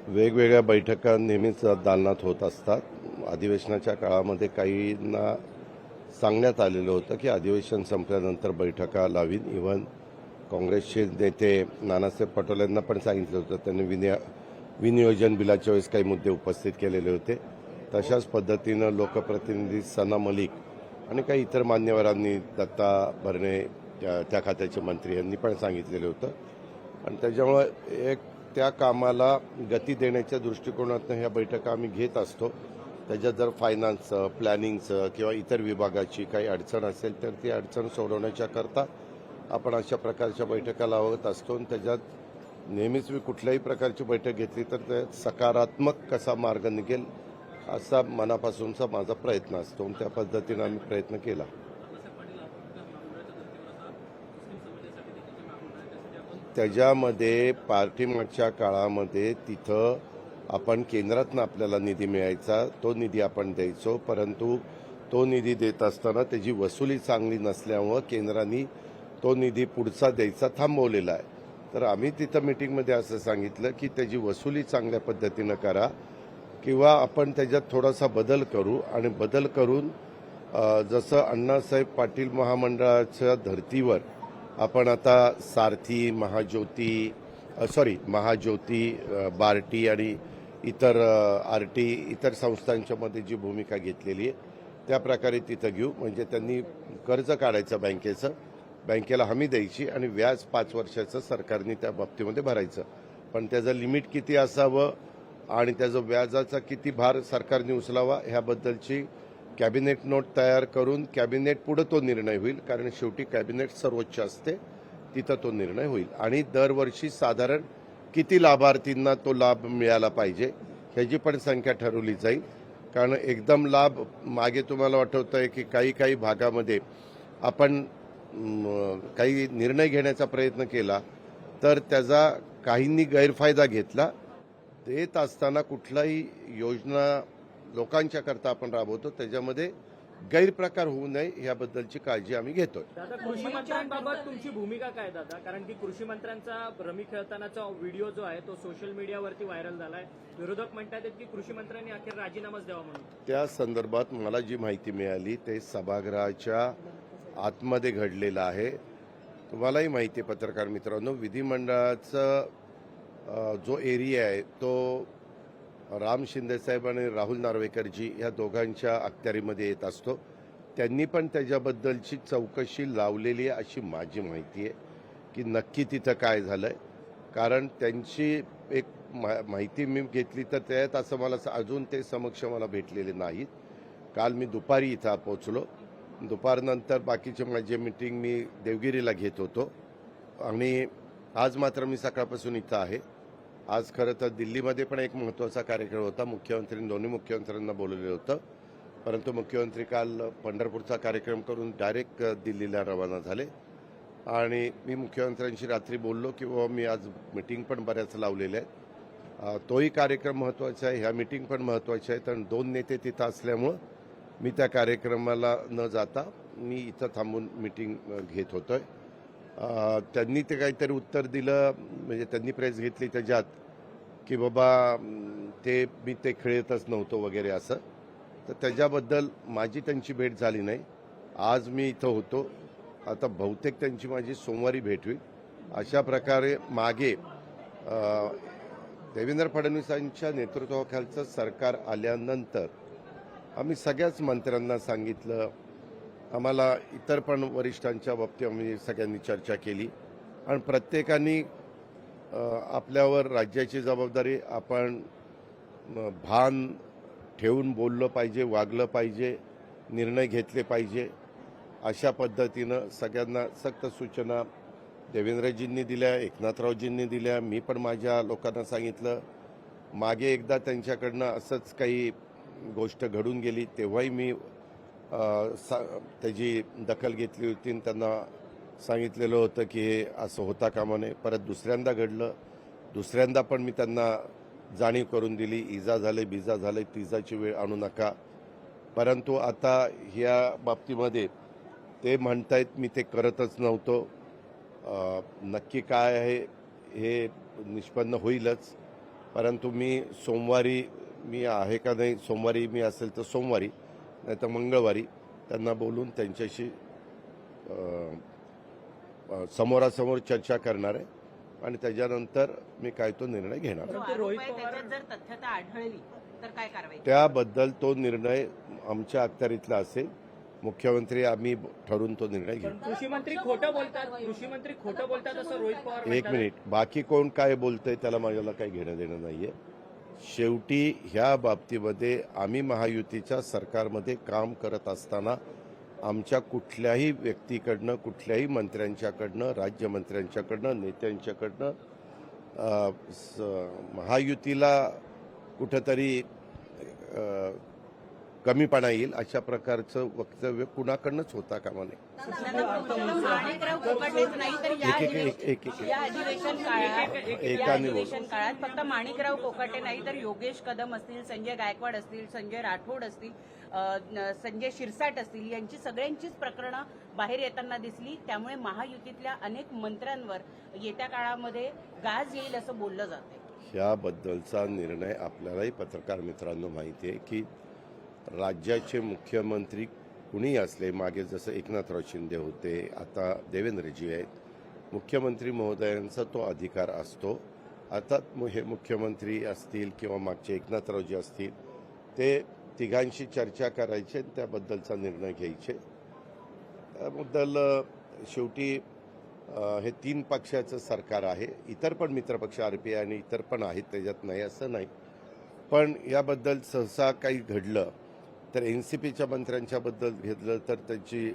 वेगवेगळ्या बैठका नेहमीच दालनात होत असतात. अधिवेशनाच्या काळामध्ये काहींना सांगण्यात आलेलं होतं की अधिवेशन संपल्यानंतर बैठका लावीन. इव्हन काँग्रेसचे नेते नानासाहेब पटोले यांना पण सांगितलं होतं. त्यांनी विनियोजन बिलाच्या वेळेस काही मुद्दे उपस्थित केलेले होते. तशाच पद्धतीनं लोकप्रतिनिधी सना मलिक आणि काही इतर मान्यवरांनी, दत्ता भरणे त्या खात्याचे मंत्री यांनी पण सांगितलेलं होतं. आणि त्याच्यामुळे एक त्या कामाला गती देण्याच्या दृष्टिकोनातून ह्या बैठका आम्ही घेत असतो. त्याच्यात जर फायनान्सचं, प्लॅनिंगचं किंवा इतर विभागाची काही अडचण असेल तर ती अडचण सोडवण्याच्या करता आपण अशा प्रकारच्या बैठका लावत असतो. आणि त्याच्यात नेहमीच मी कुठल्याही प्रकारची बैठक घेतली तर त्यात सकारात्मक कसा मार्ग निघेल असा मनापासूनचा माझा प्रयत्न असतो. आणि त्या पद्धतीनं आम्ही प्रयत्न केला. त्याच्यामध्ये पाठीमागच्या काळामध्ये तिथं आपण केंद्रातनं आपल्याला निधी मिळायचा, तो निधी आपण द्यायचो. परंतु तो निधी देत असताना त्याची वसुली चांगली नसल्यामुळं केंद्राने तो निधी पुढचा द्यायचा थांबवलेला आहे. तर आम्ही तिथं मिटिंगमध्ये असं सांगितलं की त्याची वसुली चांगल्या पद्धतीनं करा किंवा आपण त्याच्यात थोडासा बदल करू. आणि बदल करून जसं अण्णासाहेब पाटील महामंडळाच्या धर्तीवर आपण आता सारथी, महाज्योती, बार्टी आणि इतर आरटी इतर संस्थांच्या मध्ये जी भूमिका घेतलेली आहे त्या प्रकारे तिथं घेऊ. म्हणजे त्यांनी कर्ज काढायचं बँकेचं, बँकेला हमी द्यायची आणि व्याज 5 वर्षाचं सरकारने त्या बाबतीमध्ये भरायचं. पण त्याचं लिमिट किती असावं आणि त्याचं व्याजाचा किती भार सरकारने उचलावा ह्याबद्दलची कॅबिनेट नोट तयार करून कॅबिनेट पुढे तो निर्णय होईल. कारण शेवटी कॅबिनेट सर्वोच्च असते, तिथं तो निर्णय होईल. आणि दरवर्षी साधारण किती लाभार्थींना तो लाभ मिळाला पाहिजे ह्याची पण संख्या ठरवली जाईल. कारण एकदम लाभ मागे तुम्हाला आठवतंय की काही भागामध्ये आपण काही निर्णय घेण्याचा प्रयत्न केला तर त्याचा काहींनी गैरफायदा घेतला. देत असताना कुठलाही योजना लोकांच्या करता आपण राबवतो त्याच्यामध्ये गैरप्रकार होऊ नये याबद्दलची काळजी आम्ही घेतोय. दादा, कृषी मंत्र्यांबाबत तुमची भूमिका काय दादा? कारण की कृषी मंत्र्यांचा रमी खेळतानाचा व्हिडिओ जो आहे तो सोशल मीडियावरती व्हायरल झालाय. विरोधक म्हणतात की कृषी मंत्र्यांनी अखेर राजीनामाच द्यावा म्हणून. त्या संदर्भात मला जी माहिती मिळाली ते सभागृहाच्या आतमध्ये घडलेलं आहे. तुम्हालाही माहिती आहे पत्रकार मित्रांनो, विधिमंडळाचा जो एरिया आहे तो राम शिंदेसाहेब आणि राहुल नार्वेकरजी या दोघांच्या अखत्यारीमध्ये येत असतो. त्यांनी पण त्याच्याबद्दलची चौकशी लावलेली आहे अशी माझी माहिती आहे की नक्की तिथं काय झालंय. कारण त्यांची एक माहिती मी घेतली तर त्यात असं मला अजून ते समक्ष मला भेटलेले नाहीत. काल मी दुपारी इथं पोहोचलो. दुपारनंतर बाकीचे माझे मिटिंग मी देवगिरीला घेत होतो आणि आज मात्र मी सकाळपासून इथं आहे. आज खरं तर दिल्लीमध्ये पण एक महत्त्वाचा कार्यक्रम होता. दोन्ही मुख्यमंत्र्यांना बोलवलेलं होतं. परंतु मुख्यमंत्री काल पंढरपूरचा कार्यक्रम करून डायरेक्ट दिल्लीला रवाना झाले. आणि मी मुख्यमंत्र्यांशी रात्री बोललो की बाबा मी आज मिटिंग पण बऱ्याच लावलेल्या आहेत. तोही कार्यक्रम महत्त्वाचा आहे, ह्या मिटिंग पण महत्त्वाच्या आहेत. आणि 2 नेते तिथं असल्यामुळं मी त्या कार्यक्रमाला न जाता मी इथं थांबून मिटिंग घेत होतोय. त्यांनी ते काहीतरी उत्तर दिलं, म्हणजे त्यांनी प्रेस घेतली त्याच्यात की बाबा मी खेळतच नव्हतो वगैरे असं. तर त्याच्याबद्दल माझी त्यांची भेट झाली नाही. आज मी इथं होतो. आता बहुतेक त्यांची माझी सोमवारी भेट होईल. अशा प्रकारे मागे देवेंद्र फडणवीसांच्या नेतृत्वाखालचं सरकार आल्यानंतर आम्ही सगळ्याच मंत्र्यांना सांगितलं, आम्हाला इतर पण वरिष्ठांच्या बाबतीत आम्ही सगळ्यांनी चर्चा केली आणि प्रत्येकाने आपल्यावर राज्याची जबाबदारी आपण भान ठेवून बोललं पाहिजे, वागलं पाहिजे, निर्णय घेतले पाहिजे. अशा पद्धतीनं सगळ्यांना सक्त सूचना देवेंद्रजींनी दिल्या, एकनाथरावजींनी दिल्या. मी पण माझ्या लोकांना सांगितलं. मागे एकदा त्यांच्याकडनं असंच काही गोष्ट घडून गेली तेव्हाही मी त्याची दखल घेतली होती आणि त्यांना सांगितलेलं होतं की हे असं होता कामा नये. परत दुसऱ्यांदा घडलं. दुसऱ्यांदा पण मी त्यांना जाणीव करून दिली, इजा झाले, बिजा झाले, तिजाची वेळ आणू नका. परंतु आता ह्या बाबतीमध्ये ते म्हणतायत मी ते करतच नव्हतो. नक्की काय आहे हे निष्पन्न होईलच. परंतु मी सोमवारी मी आहे का नाही, सोमवारी मी असेल तर सोमवारी नाही तर मंगळवारी त्यांना बोलून त्यांच्याशी समोरासमोर चर्चा करणार आहे आणि त्याच्यानंतर मी काय तो निर्णय घेणार. परंतु रोहित पवार त्याच्यात जर तथ्यता आढळली तर काय कारवाई? त्याबद्दल तो निर्णय आमच्या अखत्यारीतला असेल. मुख्यमंत्री आम्ही ठरवून तो निर्णय घेऊ. कृषी मंत्री खोटं बोलतात असं रोहित पवार एक म्हणतात. मिनिट, बाकी कोण काय बोलतंय त्याला माझ्याला काही घेणं देणं नाहीये. शेवटी ह्या बाबतीमध्ये आम्ही महायुतीच्या सरकारमध्ये काम करत असताना आमच्या कुठल्याही व्यक्तीकडनं, कुठल्याही मंत्र्यांच्याकडनं, राज्यमंत्र्यांच्याकडनं, नेत्यांच्याकडनं महायुतीला कुठंतरी कमीपणा येईल अशा प्रकारचं वक्तव्य कुणाकडनंच होता कामा नये. माणिकराव कोकाटेच नाही तर या अधिवेशन काळात फक्त माणिकराव कोकाटे नाही तर योगेश कदम असतील, संजय गायकवाड असतील, संजय राठोड असतील, संजय शिरसाट असतील, यांची सगळ्यांचीच प्रकरणं बाहेर येताना दिसली. त्यामुळे महायुतीतल्या अनेक मंत्र्यांवर येत्या काळामध्ये गाज येईल असं बोललं जाते. ह्याबद्दलचा निर्णय आपल्यालाही पत्रकार मित्रांनो माहिती आहे की राज्याचे मुख्यमंत्री कुणी असले, मागे जसं एकनाथराव शिंदे होते, आता देवेंद्रजी आहेत, मुख्यमंत्री महोदयांचा तो अधिकार असतो. आता हे मुख्यमंत्री असतील किंवा मागचे एकनाथरावजी असतील ते तिघांशी चर्चा करायची आणि त्याबद्दलचा निर्णय घ्यायचे. त्याबद्दल शेवटी हे 3 पक्षाचं सरकार आहे. इतर पण मित्रपक्ष RPI आणि इतर पण आहेत, त्याच्यात नाही असं नाही. पण याबद्दल सहसा काही घडलं तर NCPच्या मंत्र्यांच्याबद्दल घेतलं तर त्याची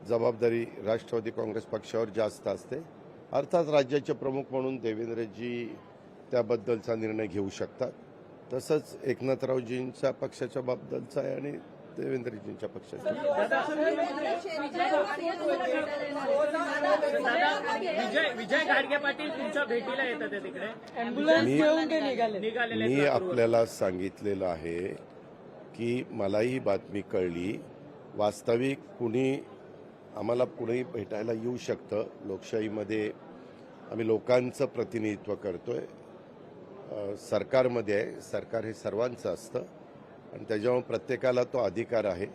जबाबदारी राष्ट्रवादी काँग्रेस पक्षावर जास्त असते. अर्थात राज्याचे प्रमुख म्हणून देवेंद्रजी त्याबद्दलचा निर्णय घेऊ शकतात. तसंच एकनाथरावजींच्या पक्षाच्या बाबतीतचा आहे आणि देवेंद्रजींच्या पक्षाच्या. विजय घाडगे पाटील तुमच्या भेटीला येतात तिकडे. मी आपल्याला सांगितलेलं आहे की मलाही ही बातमी कळली. वास्तविक आम्हाला कुणीही भेटायला येऊ शकतं. लोकशाहीमध्ये आम्ही लोकांचं प्रतिनिधित्व करतोय. सरकारमध्ये आहे, सरकार हे सर्वांचं असतं आणि त्याच्यामुळे प्रत्येकाला तो अधिकार आहे.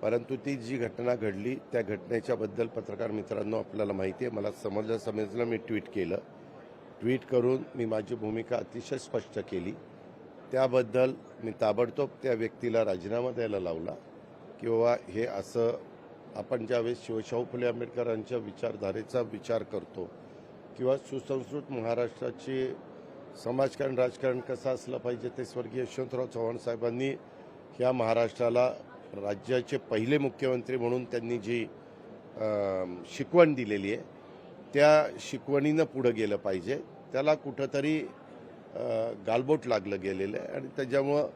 परंतु ती जी घटना घडली त्या घटनेच्याबद्दल पत्रकार मित्रांनो आपल्याला माहिती आहे. मला समजलं मी ट्विट केलं. ट्विट करून मी माझी भूमिका अतिशय स्पष्ट केली. त्याबद्दल मी ताबडतोब त्या व्यक्तीला राजीनामा द्यायला लावला किंवा हे असं आपण ज्यावेळेस शिवशाहू फुले आंबेडकरांच्या विचारधारेचा विचार करतो किंवा सुसंस्कृत महाराष्ट्राचे समाजकारण राजकारण कसं असलं पाहिजे ते स्वर्गीय यशवंतराव चव्हाण साहेबांनी ह्या महाराष्ट्राला राज्याचे पहिले मुख्यमंत्री म्हणून त्यांनी जी शिकवण दिलेली आहे त्या शिकवणीनं पुढं गेलं पाहिजे. त्याला कुठंतरी गालबोट लागलं गेलेलं आहे आणि त्याच्यामुळं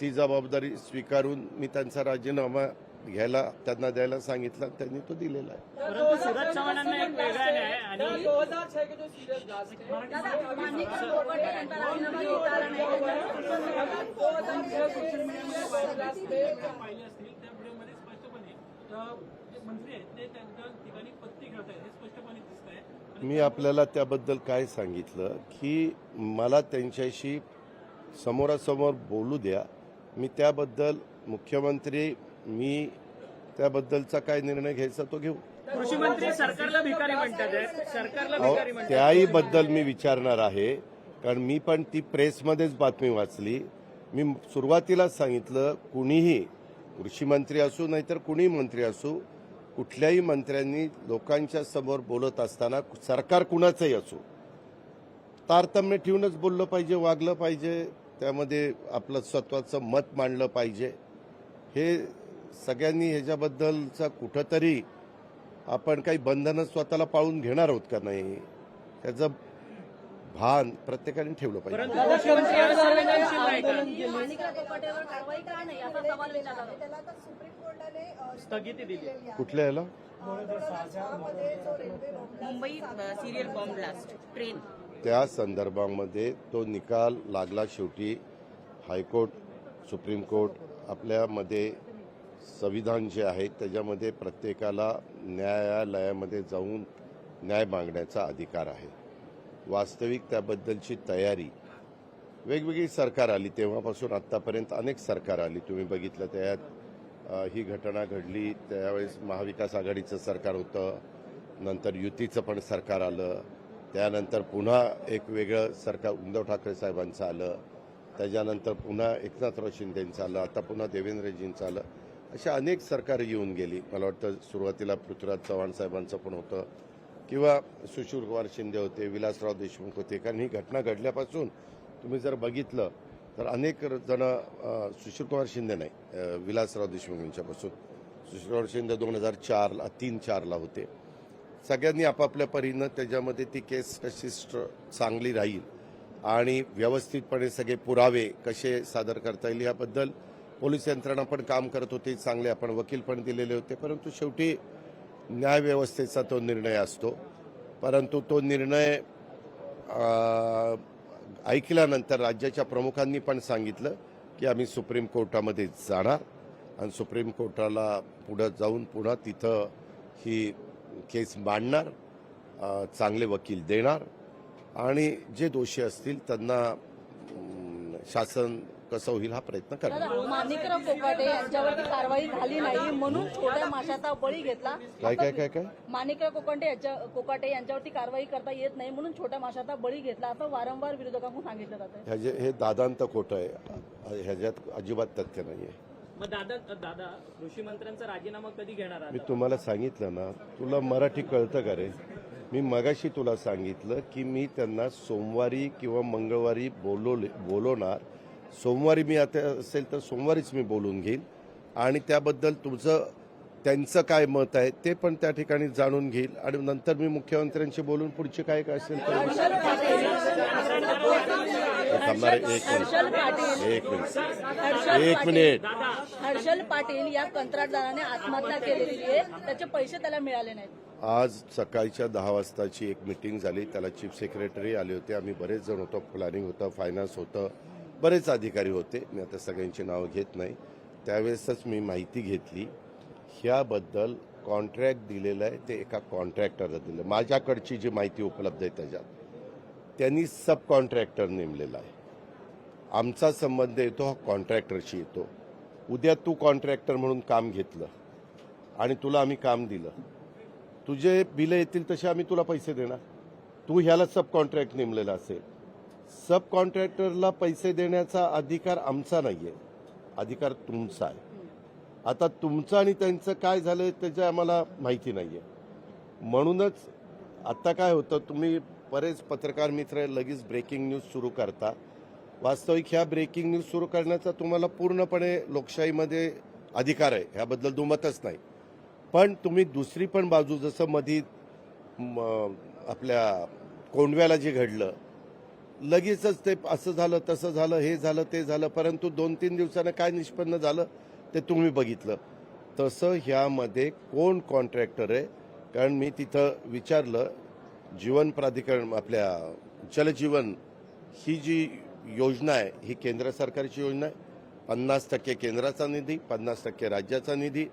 ती जबाबदारी स्वीकारून मी त्यांचा राजीनामा त्यांना द्यायला सांगितलं, त्यांनी तो दिलेला आहे. परंतु सुरज चव्हाणांना एक वेगळा न्याय आणि मी आपल्याला त्याबद्दल काय सांगितलं की मला त्यांच्याशी समोरासमोर बोलू द्या. मी त्याबद्दल मुख्यमंत्री मी त्याबद्दलचा काय निर्णय घ्यायचा तो घेऊ. कृषी मंत्री सरकारला भिकारी म्हणतात. त्याही बद्दल मी विचारणार आहे कारण मी पण ती प्रेसमध्येच बातमी वाचली. मी सुरुवातीलाच सांगितलं कुणीही कृषी मंत्री असू नाहीतर कुणीही मंत्री असू कुठल्याही मंत्र्यांनी लोकांच्या समोर बोलत असताना सरकार कुणाचंही असू तारतम्य ठेवूनच बोललं पाहिजे, वागलं पाहिजे, त्यामध्ये आपलं स्वतःचं मत मांडलं पाहिजे. हे सगळ्यांनी ह्याच्याबद्दलचा कुठंतरी आपण काही बंधनं स्वतःला पाळून घेणार आहोत का नाही त्याचं भान प्रत्येकाने ठेवलं पाहिजे. स्थगिती दिली कुठल्या ह्याला Mumbai serial bomb blast train त्या संदर्भामध्ये तो निकाल लागला. शेवटी हायकोर्ट, सुप्रीम कोर्ट आपल्यामध्ये संविधान जे आहे त्याच्यामध्ये प्रत्येकाला न्यायालयामध्ये जाऊन न्याय मागण्याचा अधिकार आहे. वास्तविक त्याबद्दलची तयारी वेगवेगळी सरकार आली तेव्हापासून आत्तापर्यंत अनेक सरकार आली. तुम्ही बघितलं त्यात ही घटना घडली त्यावेळेस महाविकास आघाडीचं सरकार होतं, नंतर युतीचं पण सरकार आलं, त्यानंतर पुन्हा एक वेगळं सरकार उद्धव ठाकरे साहेबांचं आलं, त्याच्यानंतर पुन्हा एकनाथराव शिंदेंचं आलं, आता पुन्हा देवेंद्रजींचं आलं. अशा अनेक सरकार येऊन गेली. मला वाटतं सुरुवातीला पृथ्वीराज चव्हाण साहेबांचं पण होतं किंवा सुशीलकुमार शिंदे होते, विलासराव देशमुख होते. कारण ही घटना घडल्यापासून तुम्ही जर बघितलं तर अनेक जण सुशीलकुमार शिंदे नाही, विलासराव देशमुख यांच्यापासून सुशीलकुमार शिंदे 2004ला 3-4ला होते. सगळ्यांनी आपापल्या परीनं त्याच्यामध्ये ती केस कशी चांगली राहील आणि व्यवस्थितपणे सगळे पुरावे कसे सादर करता येईल याबद्दल पोलीस यंत्रणा पण काम करत होती. चांगले आपण वकील पण दिलेले होते. परंतु शेवटी न्यायव्यवस्थेचा तो निर्णय असतो. परंतु तो निर्णय ऐकल्यानंतर राज्याच्या प्रमुखांनी पण सांगितलं की आम्ही सुप्रीम कोर्टामध्ये जाणार आणि सुप्रीम कोर्टाला पुढं जाऊन पुन्हा तिथं ही केस मांडणार, चांगले वकील देणार आणि जे दोषी असतील त्यांना शासन कसं होईल हा प्रयत्न करणार. माणिकराव कोकाटे यांच्यावरती कारवाई झाली नाही म्हणून छोट्या माशाचा बळी घेतला. काय माणिकराव कोकाटे यांच्यावरती कारवाई करता येत नाही म्हणून छोट्या माशाचा बळी घेतला असं वारंवार विरोधकांकडून सांगितलं जातं. हे दादांत खोटं आहे, ह्याच्यात अजिबात तथ्य नाहीये. मग दादा कृषी मंत्र्यांचा राजीनामा कधी घेणार आहात? मी तुम्हाला सांगितलं ना, तुला मराठी कळतं का रे? मी मगाशी तुला सांगितलं की मी त्यांना सोमवारी किंवा मंगळवारी बोलवणार. सोमवारी मी आता असेल तर सोमवारीच मी बोलून घेईन आणि त्याबद्दल त्यांचं काय मत आहे ते पण त्या ठिकाणी जाणून घेईल आणि नंतर मी मुख्यमंत्र्यांशी बोलून पुढचे काय असेल तर एक मिनिट. हर्षल पाटील या कंत्राटदाराने आत्महत्या केलेली आहे, त्याचे पैसे त्याला मिळाले नाहीत. आज सकाळच्या 10 वाजताची एक मीटिंग झाली. त्याला चीफ सेक्रेटरी आले होते, आम्ही बरेच जण होतो, प्लॅनिंग होतं, फायनान्स होतं, बरेच अधिकारी होते. मी आता सगळ्यांची नावं घेत नाही. त्यावेळेसच मी माहिती घेतली. ह्याबद्दल कॉन्ट्रॅक्ट दिलेलं आहे ते एका कॉन्ट्रॅक्टरला दिलं. माझ्याकडची जी माहिती उपलब्ध आहे त्याच्यात त्यांनी सब कॉन्ट्रॅक्टर नेमलेला आहे. आमचा संबंध येतो हा कॉन्ट्रॅक्टरशी येतो. उद्या तू कॉन्ट्रॅक्टर म्हणून काम घेतलं आणि तुला आम्ही काम दिलं, तुझे बिलं येतील तसे आम्ही तुला पैसे देणार. तू ह्याला सब कॉन्ट्रॅक्ट नेमलेला असेल, सब कॉन्ट्रॅक्टरला पैसे देण्याचा अधिकार आमचा नाहीये, अधिकार तुमचा आहे. आता तुमचं आणि त्यांचं काय झालं त्याचं आम्हाला माहिती नाहीये. म्हणूनच आता काय होतं, तुम्ही बरेच पत्रकार मित्र लगेच ब्रेकिंग न्यूज सुरू करता. वास्तविक ह्या ब्रेकिंग न्यूज सुरू करण्याचा तुम्हाला पूर्णपणे लोकशाहीमध्ये अधिकार आहे, ह्याबद्दल दुमतच नाही. पण तुम्ही दुसरी पण बाजू, जसं मधी आपल्या कोंडव्याला जे घडलं, लगेचच ते असं झालं तसं झालं, हे झालं ते झालं, परंतु 2-3 दिवसानं काय निष्पन्न झालं ते तुम्ही बघितलं. तसं ह्यामध्ये कोण कॉन्ट्रॅक्टर आहे, कारण मी तिथं विचारलं. जीवन प्राधिकरण, आपल्या जलजीवन ही जी योजना आहे ही केंद्र सरकारची योजना आहे. 50% केंद्राचा निधी, 50% राज्याचा निधी.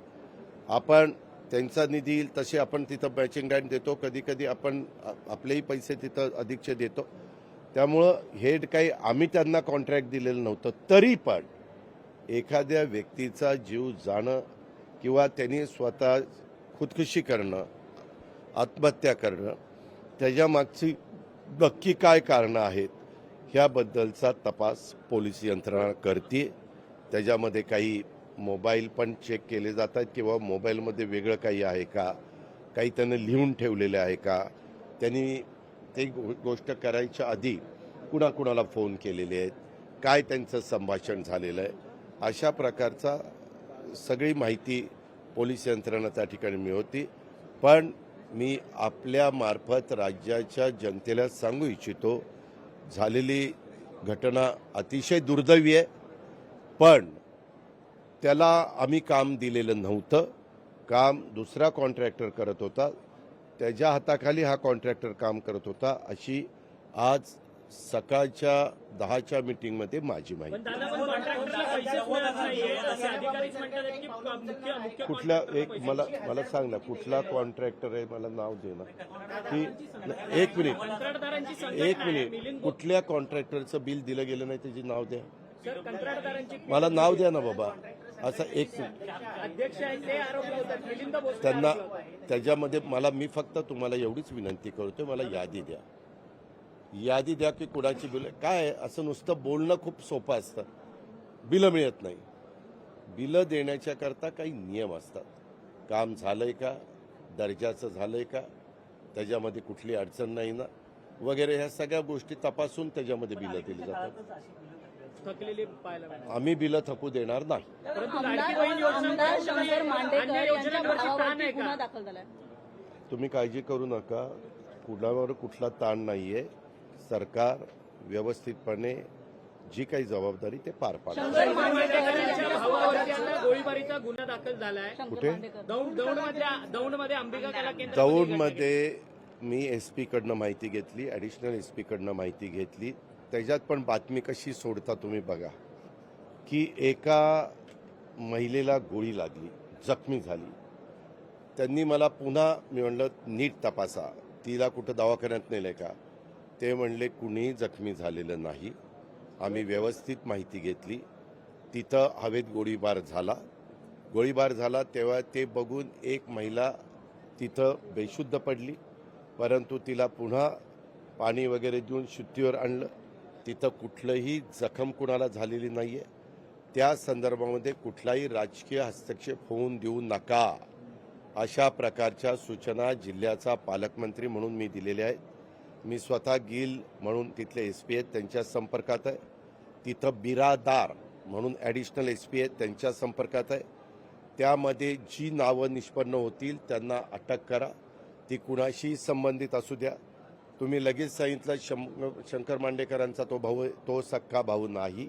आपण त्यांचा निधी येईल तसे आपण तिथं मॅचिंग ग्रँट देतो. कधी कधी आपण आपलेही पैसे तिथं अधिकचे देतो. त्यामुळं हे काही आम्ही त्यांना कॉन्ट्रॅक्ट दिलेलं नव्हतं. तरी पण एखाद्या व्यक्तीचा जीव जाणं किंवा त्यांनी स्वतः खुदकुशी करणं, आत्महत्या करणं, त्याच्यामागची नक्की काय कारणं आहेत ह्याबद्दलचा तपास पोलीस यंत्रणा करते. त्याच्यामध्ये काही मोबाईल पण चेक केले जातात किंवा मोबाईलमध्ये वेगळं काही आहे का, काही त्यानं लिहून ठेवलेलं आहे का, त्यांनी ते गोष्ट करायच्या आधी कुणाकुणाला फोन केलेले आहेत, काय त्यांचं संभाषण झालेलं आहे, अशा प्रकारचा सगळी माहिती पोलीस यंत्रणा त्या ठिकाणी मिळवते. पण मी आपल्या मार्फत राज्याच्या जनतेला सांगू इच्छितो, झालेली घटना अतिशय दुर्दैवी आहे. पण त्याला आम्ही काम दिलेलं नव्हतं. काम दुसरा कॉन्ट्रॅक्टर करत होता, त्याच्या हाताखाली हा कॉन्ट्रॅक्टर काम करत होता, अशी आज सकाळच्या 10च्या मीटिंगमध्ये माझी माहिती. पण दादा पण कॉन्ट्रॅक्टरला पैसेच मिळत नाहीये असे अधिकारीच म्हणतात की मुख्य कुठल्या एक मला सांग ना, कुठला कॉन्ट्रॅक्टर आहे, मला नाव दे ना. की एक कंत्राटदारांची संख्या मिनिट काय? मिलिंद कुठल्या कॉन्ट्रॅक्टरचं बिल दिलं गेलं नाही त्याची नाव द्या. सर कंत्राटदारांची मला नाव द्या ना बाबा. असं एक अध्यक्ष आहेत ते आरोप लावतात. मिलिंद भोसले त्यांना आरोप लावतात. त्याच्यामध्ये मी फक्त तुम्हाला एवढीच विनंती करतोय, मला यादी द्या की कुणाची बिल काय आहे. असं नुसतं बोलणं खूप सोपं असतं. बिलं मिळत नाही. बिलं देण्याच्या करता काही नियम असतात. काम झालंय का, दर्जाचं झालंय का, त्याच्यामध्ये कुठली अडचण नाही ना वगैरे, ह्या सगळ्या गोष्टी तपासून त्याच्यामध्ये बिलं दिली जातात. थकलेली पाहायला मिळाली. आम्ही बिलं थकू देणार नाही. परंतु लाडकी बहीण योजना आमदार शंकर मांडेकर अन्य यांच्या योजनांवरती ताण भावावरती आहे गुन्हा का? दाखल झालाय. तुम्ही काळजी करू नका. कुणावर कुठला ताण नाहीये. सरकार व्यवस्थितपणे जी काही जबाबदारी ते पार पाडतं. शंकर मांडेकर त्यांच्या भावावरती आता गोळीबारीचा गुन्हा दाखल झालाय. शंकर कुठे? मांडेकर दौंडमध्ये अंबिका कला केंद्र दौंडमध्ये मी एसपी कडनं माहिती घेतली, ॲडिशनल एसपी कडनं माहिती घेतली. त्याच्यात पण बातमी कशी सोडता तुम्ही बघा, की एका महिलेला गोळी लागली, जखमी झाली. त्यांनी मला पुन्हा, मी म्हणलं नीट तपासा, तिला कुठं दवाखान्यात नेलंय का. ते म्हणले कुणीही जखमी झालेलं नाही. आम्ही व्यवस्थित माहिती घेतली. तिथं हवेत गोळीबार झाला तेव्हा ते बघून एक महिला तिथं बेशुद्ध पडली, परंतु तिला पुन्हा पाणी वगैरे देऊन शुद्धीवर आणलं. तिथं कुठलंही जखम कुणाला झालेली नाही आहे. त्या संदर्भामध्ये कुठलाही राजकीय हस्तक्षेप होऊन देऊ नका, अशा प्रकारच्या सूचना जिल्ह्याचा पालकमंत्री म्हणून मी दिलेल्या आहेत. मी स्वतः गिल म्हणून तिथले एसपी आहेत, त्यांच्या संपर्कात आहे. तिथं बिरादार म्हणून ॲडिशनल एसपी आहेत, त्यांच्या संपर्कात आहे. त्यामध्ये जी नावं निष्पन्न होतील त्यांना अटक करा. ती कुणाशी संबंधित असू द्या. तुम्ही लगेच सांगितलं शंकर मांडेकरांचा तो भाऊ, तो सख्खा भाऊ नाही,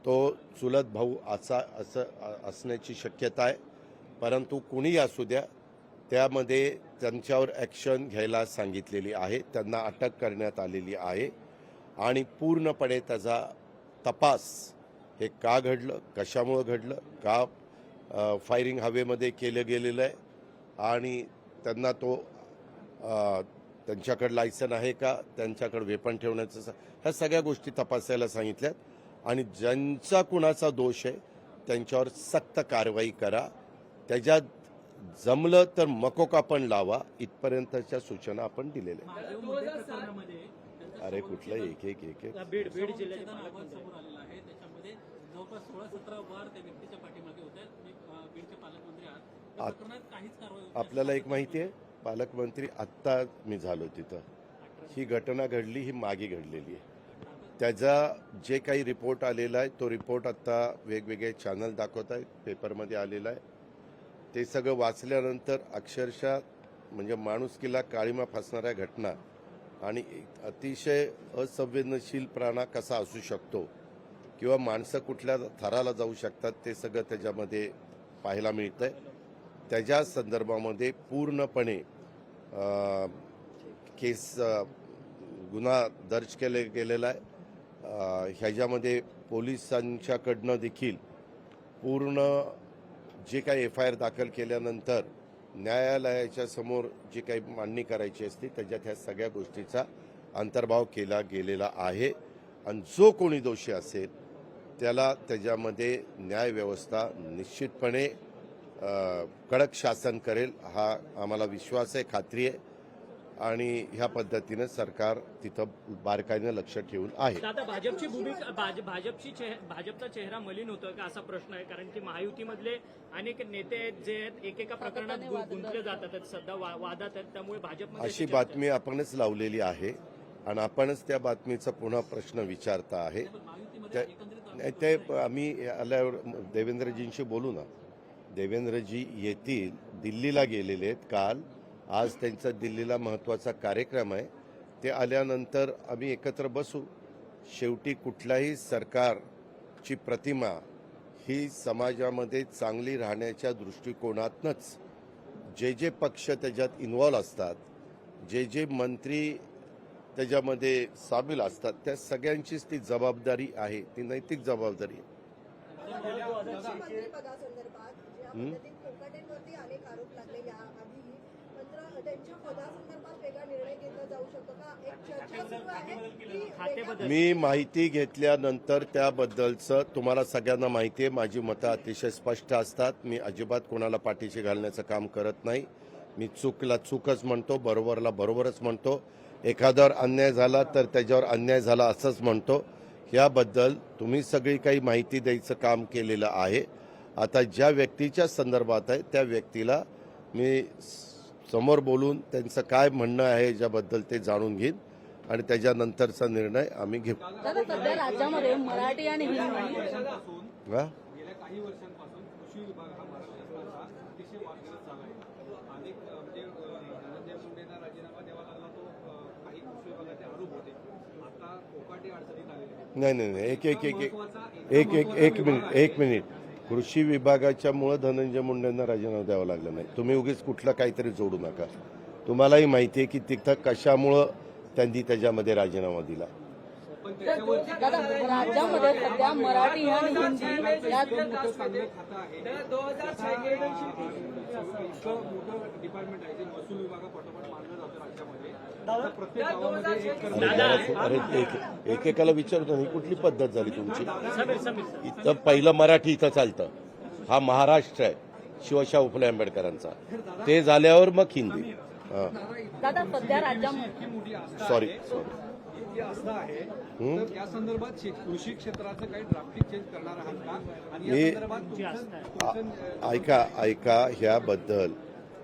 तो चुलत भाऊ असण्याची शक्यता आहे. परंतु कुणी असू द्या, त्यामध्ये त्यांच्यावर ॲक्शन घ्यायला सांगितलेली आहे. त्यांना अटक करण्यात आलेली आहे आणि पूर्णपणे त्याचा तपास, हे का घडलं, कशामुळं घडलं, का फायरिंग हवेमध्ये केलं गेलेलं आहे आणि त्यांना तो त्यांच्याकडे लायसन आहे का, त्यांच्याकडे वेपन ठेवण्याचं, ह्या सगळ्या गोष्टी तपासायला सांगितल्यात आणि ज्यांचा कुणाचा दोष आहे त्यांच्यावर सक्त कारवाई करा. त्याच्यात जमलं तर मकोका पण लावा. इथपर्यंतच्या सूचना आपण दिलेल्या आहेत. अरे कुठलं एक बीड जिल्ह्याचे समोर आलेला आहे. त्याच्यामध्ये जवळपास 16-17 वार त्या व्यक्तीच्या पाठीमागे होत आहेत. बीडचे पालकमंत्री आहात, त्या प्रकरणात काहीच कारवाई होत नाही. आपल्याला एक माहिती आहे, पालकमंत्री आत्ता मी झालो तिथं. ही घटना घडली, ही मागे घडलेली आहे. त्याचा जे काही रिपोर्ट आलेला आहे तो रिपोर्ट आत्ता वेगवेगळे चॅनल दाखवत आहेत, पेपरमध्ये आलेला आहे. ते सगळं वाचल्यानंतर अक्षरशः म्हणजे माणुसकीला काळीमा फासणाऱ्या घटना आणि अतिशय असंवेदनशील प्राणा कसा असू शकतो किंवा माणसं कुठल्या थराला जाऊ शकतात, ते सगळं त्याच्यामध्ये पाहायला मिळतंय. त्याच्या संदर्भामध्ये पूर्णपणे गुन्हा दर्ज गेलेला आहे. ह्याच्यामध्ये पोलिसांच्याकडनं देखील पूर्ण जे काही FIR दाखल केल्यानंतर न्यायालयाच्या समोर जी काही मांडणी करायची असते त्याच्यात ह्या सगळ्या गोष्टीचा अंतर्भाव केला गेलेला आहे आणि जो कोणी दोषी असेल त्याला त्याच्यामध्ये न्यायव्यवस्था निश्चितपणे कडक शासन करेल, हा आम्हाला विश्वास आहे, खात्री आहे आणि ह्या पद्धतीनं सरकार तिथं बारकाईनं लक्ष ठेवून आहे. आता भाजपची भूमिका, भाजपचा चेहरा मलिन होतोय का असा प्रश्न आहे, कारण की महायुतीमधले अनेक नेते आहेत जे एकेका प्रकरणात गुंतले जातात, सध्या वादात आहेत, त्यामुळे भाजप अशी बातमी आपणच लावलेली आहे आणि आपणच त्या बातमीचा पुन्हा प्रश्न विचारता आहे. ते आम्ही आल्यावर देवेंद्रजींशी बोलू ना. देवेंद्रजी येतील, दिल्लीला गेलेले आहेत काल. आज त्यांचा दिल्लीला महत्त्वाचा कार्यक्रम आहे. ते आल्यानंतर आम्ही एकत्र बसू. शेवटी कुठल्याही सरकारची प्रतिमा ही समाजामध्ये चांगली राहण्याच्या दृष्टिकोनातनंच जे पक्ष त्याच्यात इन्व्हॉल्व असतात, जे मंत्री त्याच्यामध्ये सामील असतात त्या सगळ्यांचीच ती जबाबदारी आहे, ती नैतिक जबाबदारी आहे. मंत्रिपदासंदर्भात ज्या पद्धतीत कोकाटेंवरती अनेक आरोप लागले याआधीही, मात्र त्यांच्या पदासंदर्भात वेगळा निर्णय घेतला जाऊ शकतो का? एक चर्चा सुरू आहे की वेगळ्या मी माहिती घेतल्यानंतर त्याबद्दलचं तुम्हाला सगळ्यांना माहिती आहे, माझी मतं अतिशय स्पष्ट असतात. मी अजिबात कोणाला पाठीशी घालण्याचं काम करत नाही. मी चूकला चूकच म्हणतो, बरोबरला बरोबरच म्हणतो. एखाद्यावर अन्याय झाला तर त्याच्यावर अन्याय झाला असंच म्हणतो. याबद्दल तुम्ही सगळी काही माहिती द्यायचं काम केलेलं आहे. आता ज्या व्यक्तीच्या संदर्भात आहे त्या व्यक्तीला मी समोर बोलून त्यांचं काय म्हणणं आहे याच्याबद्दल ते जाणून घेईन आणि त्याच्यानंतरचा निर्णय आम्ही घेऊ. दादा सध्या राज्यामध्ये मराठी आणि हिंदी हा? गेल्या काही वर्षांपासून कृषी विभाग हा महाराष्ट्र शासनाचा अतिशय वादग्रस्त झाला आहे. अनेक म्हणजे धनंजय मुंडेंना राजीनामा द्यावा लागला, तो काही कृषी विभागाचे आरोप होते. आता कोकाटे अडचणीत आलेले आहेत. नाही एक मिनिट कृषी विभागाच्या मुळे धनंजय मुंडेंना राजीनामा द्यावा लागला नाही. तुम्ही उगीच कुठलं काहीतरी जोडू नका. तुम्हालाही माहिती आहे की तिथं कशामुळं त्यांनी त्याच्यामध्ये राजीनामा दिला. दादा राज्यामध्ये सध्या मराठी आणि हिंदी या इतकं मोठं डिपार्टमेंट आहे जे महसूल विभागापाठोपाठ मानलं जातं राज्यामध्ये. आता प्रत्येक गावामध्ये अरे एकेकाला विचारतो ही कुठली पद्धत झाली तुमची? समीर समीर इथं पहिलं मराठी इथं चालतं. हा महाराष्ट्र आहे शिवशाह फुले आंबेडकरांचा. ते झाल्यावर मग हिंदी. दादा सध्या राज्यामध्ये सॉरी ही आस्था आहे. तर या संदर्भात कृषी क्षेत्राचं काही ड्राफ्टिंग चेंज करणार आहात का? आणि मी- या संदर्भात ऐका ह्याबद्दल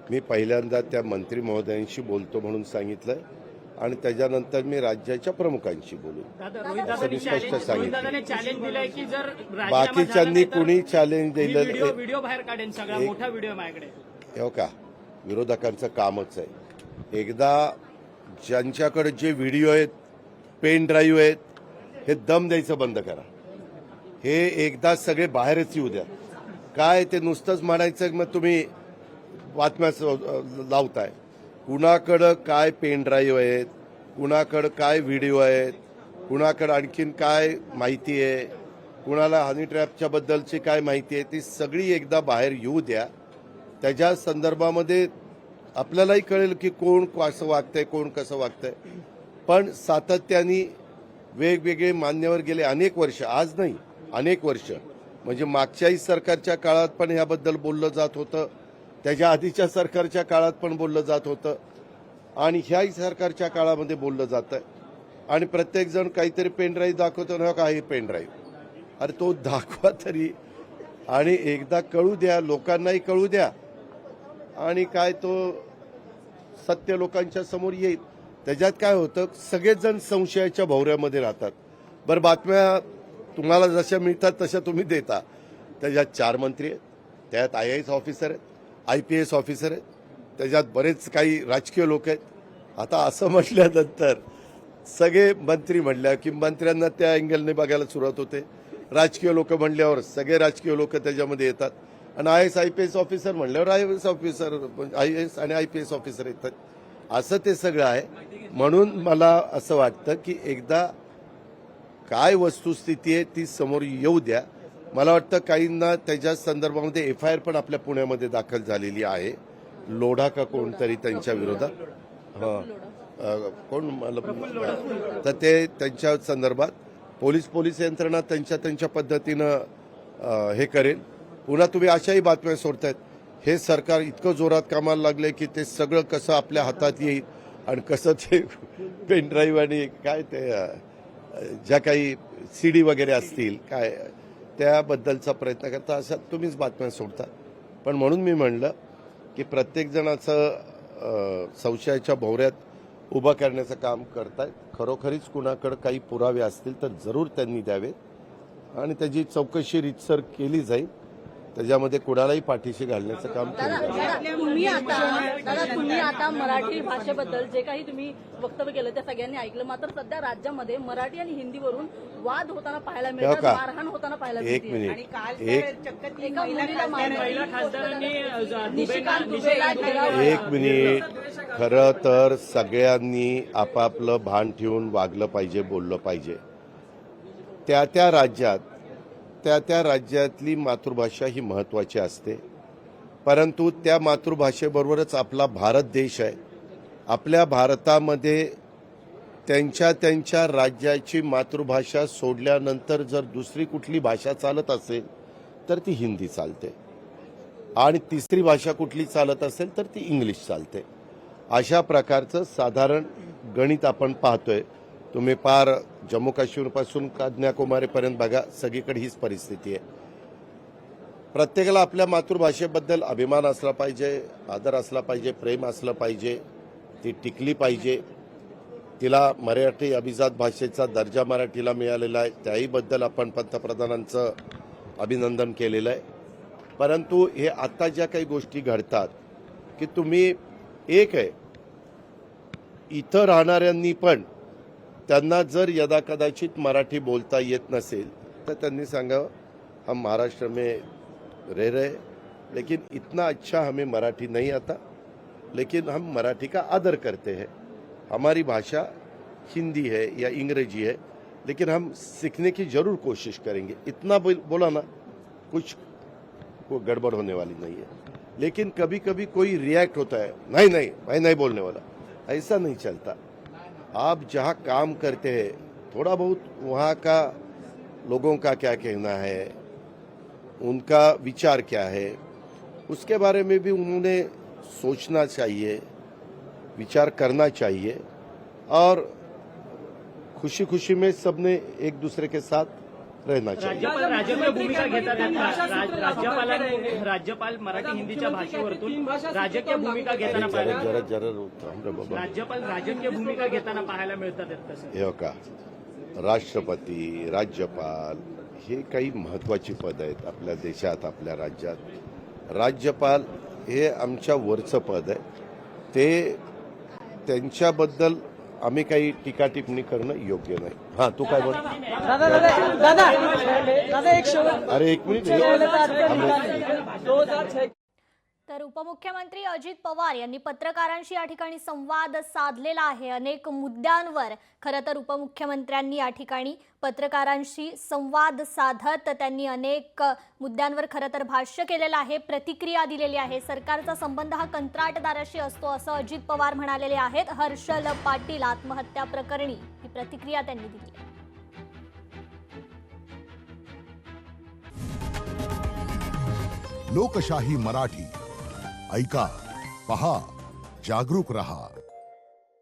मी पहिल्यांदा त्या मंत्री महोदयांशी बोलतो म्हणून सांगितलंय आणि त्याच्यानंतर मी राज्याच्या प्रमुखांशी बोलू. दादा असं रोहितदादांनी मी स्पष्ट सांगितलं. रोहितदादांनी चॅलेंज दिलंय की जर राजीनामा झाला बाकीच्यांनी नाही तर कुणी चॅलेंज मी दिलं व्हिडिओ बाहेर काढेन, सगळा मोठा व्हिडिओ माझ्याकडे. हो का? विरोधकांचं कामच आहे. एकदा ज्यांच्याकडे जे व्हिडिओ आहेत, पेन ड्राईव्ह आहेत, हे दम द्यायचं बंद करा. हे एकदा सगळे बाहेरच येऊ द्या. काय ते नुसतंच म्हणायचं मग तुम्ही बातम्या लावताय. कुणाकडं काय पेन ड्राईव्ह आहेत, कुणाकडं काय व्हिडिओ आहेत, कुणाकडं आणखीन काय माहिती आहे, कुणाला हनी ट्रॅपच्या बद्दलची काय माहिती आहे, ती सगळी एकदा बाहेर येऊ द्या. त्याच्या संदर्भामध्ये आपल्यालाही कळेल की कोण कसं वागतंय, कोण कसं वागतंय. पण सातत्याने वेगवेगळे मान्यवर गेले अनेक वर्ष, आज नाही अनेक वर्ष, म्हणजे मागच्याही सरकारच्या काळात पण याबद्दल बोललं जात होतं, त्याच्या आधीच्या सरकारच्या काळात पण बोललं जात होतं आणि ह्याही सरकारच्या काळामध्ये बोललं जातंय. आणि प्रत्येक जण काहीतरी पेन ड्राईव्ह दाखवतो ना, का हे पेन ड्राईव्ह, अरे तो दाखवा तरी आणि एकदा कळू द्या, लोकांनाही कळू द्या आणि काय तो सत्य लोकांच्या समोर येईल. त्याच्यात काय होतं, सगळेच जण संशयाच्या भोवऱ्यामध्ये राहतात. बरं बातम्या तुम्हाला जशा मिळतात तशा तुम्ही देता. त्याच्यात 4 मंत्री आहेत, त्यात IAS ऑफिसर आहेत, IPS ऑफिसर आहेत, त्याच्यात बरेच काही राजकीय लोक आहेत. आता असं म्हटल्यानंतर सगळे मंत्री म्हणल्या की मंत्र्यांना त्या अँगलने बघायला सुरुवात होते. राजकीय लोक म्हणल्यावर सगळे राजकीय लोक त्याच्यामध्ये येतात आणि IAS IPS ऑफिसर म्हणल्यावर IAS ऑफिसर, IAS आणि IPS ऑफिसर येतात. असं ते सगळं आहे. म्हणून मला असं वाटतं की एकदा काय वस्तुस्थिती आहे ती समोर येऊ द्या. मला वाटतं काहींना त्याच्या संदर्भामध्ये FIR पण आपल्या पुण्यामध्ये दाखल झालेली आहे. लोढा का कोणतरी त्यांच्या विरोधात, कोण मला तर ते त्यांच्या संदर्भात पोलीस यंत्रणा त्यांच्या पद्धतीनं हे करेल. पुन्हा तुम्ही अशाही बातम्या सोडतायत. हे सरकार इतकं जोरात कामाला लागले की ते सगळं कसं आपल्या हातात येईल आणि कसं ते पेन ड्राईव्ह आणि काय ते ज्या काही CD वगैरे असतील काय त्याबद्दलचा प्रयत्न करता, अशा तुम्हीच बातम्या सोडता. पण म्हणून मी म्हणलं की प्रत्येक जणाचं संशयाच्या भोवऱ्यात उभं करण्याचं काम करतायत. खरोखरीच कुणाकडे काही पुरावे असतील तर जरूर त्यांनी द्यावेत आणि त्याची चौकशी रीतसर केली जाईल. त्याच्यामध्ये कुणालाही पाठीशी घालण्याचं काम केलं जातं. तुम्ही आता मराठी भाषेबद्दल जे काही तुम्ही वक्तव्य केलं ते सगळ्यांनी ऐकलं. मात्र सध्या राज्यामध्ये मराठी आणि हिंदीवरून वाद होताना पाहायला मिळतात, का? मारहाण होताना पाहायला एक मिळते. आणि मिनिट काल एक तर चक्क ती एका महिला मुलीला खासदार- महिला खासदारांनी निशिकांत दुबेला दुबेला घेराव एक मिनिट खरं तर सगळ्यांनी आपापलं भान ठेवून वागलं पाहिजे, बोललं पाहिजे. त्या राज्यातली मातृभाषा ही महत्वाची असते, परंतु त्या मातृभाषेबरोबरच आपला भारत देश आहे. आपल्या भारतामध्ये त्यांच्या राज्याची मातृभाषा सोडल्यानंतर जर दुसरी कुठली भाषा चालत असेल तर ती हिंदी चालते, आणि तिसरी भाषा कुठली चालत असेल तर ती इंग्लिश चालते. अशा प्रकारचं साधारण गणित आपण पाहतोय. तुम्ही पार जम्मू काश्मीरपासून कन्याकुमारीपर्यंत बघा, सगळीकडे हीच परिस्थिती आहे. प्रत्येकाला आपल्या मातृभाषेबद्दल अभिमान असला पाहिजे, आदर असला पाहिजे, प्रेम असलं पाहिजे, ती टिकली पाहिजे. तिला मराठी अभिजात भाषेचा दर्जा मराठीला मिळालेला आहे, त्याहीबद्दल आपण पंतप्रधानांचं अभिनंदन केलेलं आहे. परंतु हे आता ज्या काही गोष्टी घडतात की तुम्ही एक आहे, इथं राहणाऱ्यांनी पण त्यांना जर यदाकदाचित मराठी बोलता येत नसेल तर त्यांनी सांगावं, हम महाराष्ट्र में रह रहे लेकिन इतना अच्छा हमें मराठी नहीं आता, लेकिन हम मराठी का आदर करते हैं. हमारी भाषा हिंदी है या अंग्रेजी है, लेकिन हम सीखने की जरूर कोशिश करेंगे. इतना बोला ना, कुछ गड़बड़ होने वाली नहीं है. लेकिन कभी कभी कोई रिएक्ट होता है, नहीं नहीं मैं नहीं बोलने वाला. ऐसा नहीं चलता. आप जहाँ काम करते हैं थोड़ा बहुत वहाँ का लोगों का क्या कहना है, उनका विचार क्या है, उसके बारे में भी उन्होंने सोचना चाहिए, विचार करना चाहिए. और खुशी खुशी में सबने एक दूसरे के साथ रहना चाहिए. राज्यपाल राजकीय भूमिका घेतात. राज्यपाल मराठी हिंदीच्या भाषेवरतून राजकीय भूमिका घेताना पाहायला जरा थांब रे बाबा. राज्यपाल राजकीय भूमिका घेताना पाहायला मिळतात तसं. हे का, राष्ट्रपती, राज्यपाल हे काही महत्वाची पद आहेत आपल्या देशात, आपल्या राज्यात. राज्यपाल हे आमच्या वरचं पद आहे. ते त्यांच्याबद्दल आम्ही काही टीका टिप्पणी करणं योग्य नाही. हां, तू काय बोल. अरे एक मिनिट. तर उपमुख्यमंत्री अजित पवार यांनी पत्रकारांशी या ठिकाणी संवाद साधलेला आहे. अनेक मुद्द्यांवर खरं तर उपमुख्यमंत्र्यांनी या ठिकाणी पत्रकारांशी संवाद साधत त्यांनी अनेक मुद्द्यांवर खरं तर भाष्य केलेलं आहे, प्रतिक्रिया दिलेली आहे. सरकारचा संबंध हा कंत्राटदाराशी असतो असं अजित पवार म्हणालेले आहेत. हर्षल पाटील आत्महत्या प्रकरणी ही प्रतिक्रिया त्यांनी दिली. लोकशाही मराठी ऐका, पहा, जागरूक रहा.